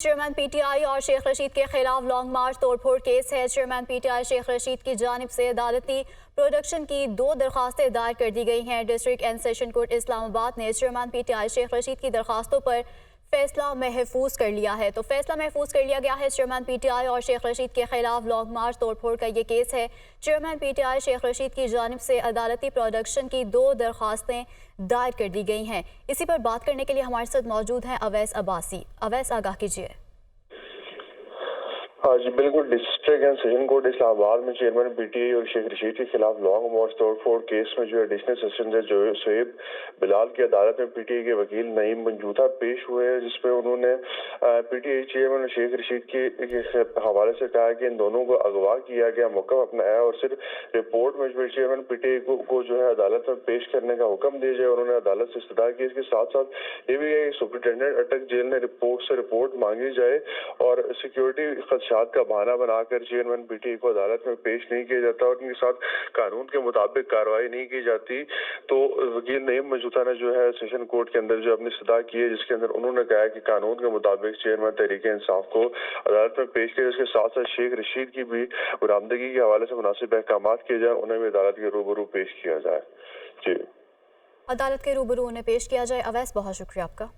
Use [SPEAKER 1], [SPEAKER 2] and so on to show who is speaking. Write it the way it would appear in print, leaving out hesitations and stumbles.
[SPEAKER 1] Chairman PTI और शेख रशीद के खिलाफ लॉन्ग मार्च तोड़फोड़ केस है। चेयरमैन पीटीआई शेख रशीद की जानिब से अदालती प्रोडक्शन की 2 दरखास्तें दायर कर दी गई हैं। District and session court Islamabad ने चेयरमैन पीटीआई शेख रशीद की दरखास्तों पर फैसला महफूज कर लिया है। तो फैसला महफूज कर लिया गया है। चेयरमैन पीटीआई और शेख रशीद के खिलाफ लॉन्ग मार्च तोड़फोड़ का ये केस है। चेयरमैन पीटीआई शेख रशीद की जानिब से अदालती प्रोडक्शन की 2 दरखास्तें दायर कर दी गई हैं। इसी पर बात करने के लिए हमारे साथ मौजूद हैं अवैस अब्बासी। अवैस, आगाह कीजिए।
[SPEAKER 2] हाँ जी बिल्कुल। District and session court Islamabad में चेयरमैन पीटीआई और शेख रशीद के खिलाफ लॉन्ग मार्च तोड़फोड़ केस में जो एडिशनल सेशन जज शोएब बिलाल की अदालत में पीटीआई के वकील नईम मंजूथा पेश हुए हैं, जिसपे उन्होंने पीटीआई चेयरमैन और शेख रशीद के हवाले से कहा कि इन दोनों को अगवा किया गया, मुकम अपनाया और सिर्फ रिपोर्ट में जो चेयरमैन पीटीआई को जो है अदालत में पेश करने का हुक्म दिया जाए। उन्होंने अदालत से इस्तदा की। इसके साथ साथ ये भी है कि सुपरिटेंडेंट अटक जेल ने रिपोर्ट मांगी जाए और सिक्योरिटी खदशात का बहाना बनाकर चेयरमैन पीटीआई को अदालत में पेश नहीं किया जाता और उनके साथ कानून के मुताबिक कार्रवाई नहीं की जाती। तो वकील नईम मंजूथा ने जो है सेशन कोर्ट के अंदर जो अपनी इस्तदा की है, जिसके अंदर उन्होंने कहा कि कानून के मुताबिक चेयरमैन तहरीक इंसाफ को अदालत में पेश किया। इसके साथ साथ शेख रशीद की भी बरामदगी के हवाले से मुनासिब अहकाम किए जाए, उन्हें भी अदालत के रूबरू पेश किया जाए। जी,
[SPEAKER 1] अदालत के रूबरू उन्हें पेश किया जाए। अवैस, बहुत शुक्रिया आपका।